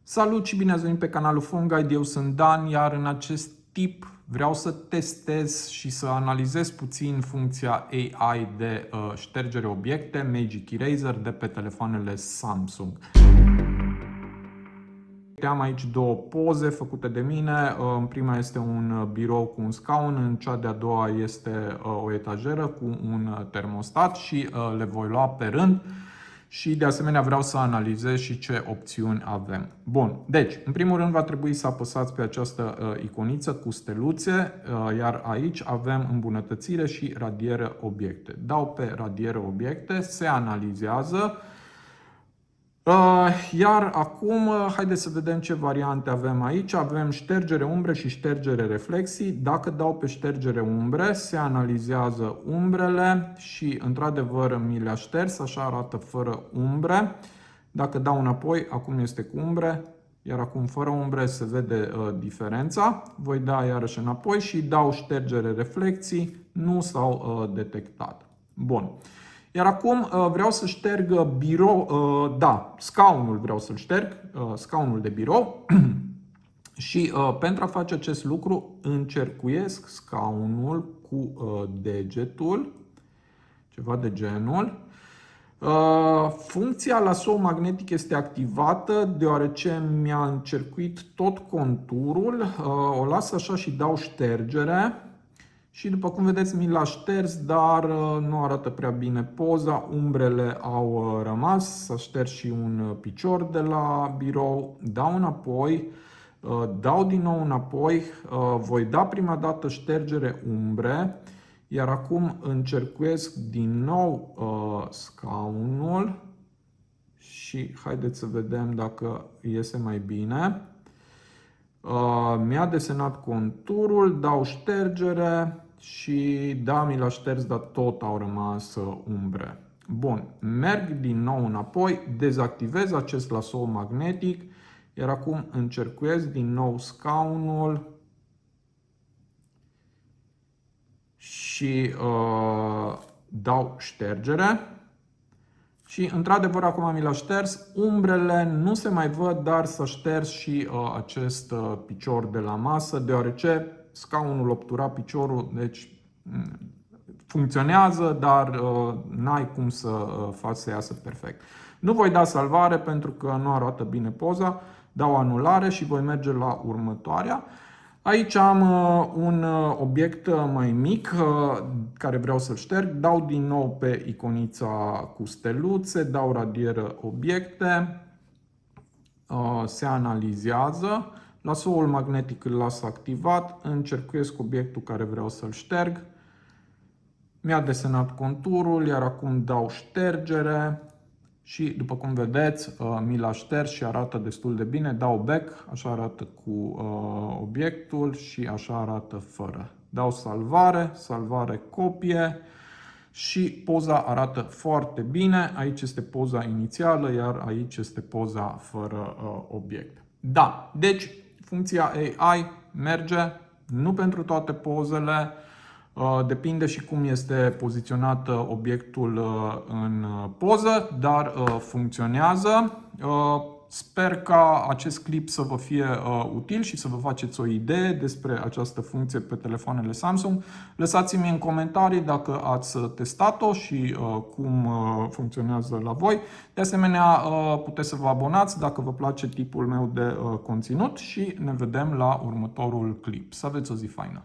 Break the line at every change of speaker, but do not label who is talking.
Salut și bine ați venit pe canalul PhoneGuide, eu sunt Dan, iar în acest tip vreau să testez și să analizez puțin funcția AI de ștergere obiecte, Magic Eraser, de pe telefoanele Samsung. Am aici două poze făcute de mine. În prima este un birou cu un scaun, în cea de-a doua este o etajeră cu un termostat și le voi lua pe rând. Și de asemenea vreau să analizez și ce opțiuni avem. Bun, deci, în primul rând va trebui să apăsați pe această iconiță cu steluțe, iar aici avem îmbunătățire și radiere obiecte. Dau pe radiere obiecte, se analizează. Iar acum, haideți să vedem ce variante avem aici. Avem ștergere umbre și ștergere reflexii. Dacă dau pe ștergere umbre, se analizează umbrele și într-adevăr mi le-a șters, așa arată fără umbre. Dacă dau înapoi, acum este cu umbre, iar acum fără umbre se vede diferența. Voi da iarăși înapoi și dau ștergere reflexii, nu s-au detectat. Bun. Iar acum vreau să șterg scaunul vreau să-l șterg, scaunul de birou și pentru a face acest lucru încercuiesc scaunul cu degetul, ceva de genul. Funcția laso magnetic este activată deoarece mi-a încercuit tot conturul, o las așa și dau ștergere. Și după cum vedeți mi l-a șters, dar nu arată prea bine poza, umbrele au rămas, s-a șters și un picior de la birou, dau înapoi, dau din nou înapoi, voi da prima dată ștergere umbre, iar acum încercuiesc din nou scaunul și haideți să vedem dacă iese mai bine. Mi-a desenat conturul, dau ștergere și da, mi l-a șters, dar tot au rămas umbre. Bun, merg din nou înapoi, dezactivez acest laso magnetic, iar acum încercuiesc din nou scaunul și dau ștergere. Și într-adevăr acum mi l-a șters, umbrele nu se mai văd, dar s-a șters și acest picior de la masă, deoarece scaunul obtura piciorul, deci funcționează, dar n-ai cum să faci să iasă perfect. Nu voi da salvare pentru că nu arată bine poza, dau anulare și voi merge la următoarea. Aici am un obiect mai mic care vreau să-l șterg. Dau din nou pe iconița cu steluțe, dau radieră obiecte, se analizează. Lasoul magnetic îl las activat, încercuiesc obiectul care vreau să-l șterg. Mi-a desenat conturul, iar acum dau ștergere. Și după cum vedeți, mi l-a șters și arată destul de bine. Dau back, așa arată cu obiectul și așa arată fără. Dau salvare, salvare copie și poza arată foarte bine. Aici este poza inițială, iar aici este poza fără obiect. Da, deci funcția AI merge, nu pentru toate pozele. Depinde și cum este poziționat obiectul în poză, dar funcționează. Sper ca acest clip să vă fie util și să vă faceți o idee despre această funcție pe telefoanele Samsung. Lăsați-mi în comentarii dacă ați testat-o și cum funcționează la voi. De asemenea, puteți să vă abonați dacă vă place tipul meu de conținut și ne vedem la următorul clip. Să aveți o zi faină!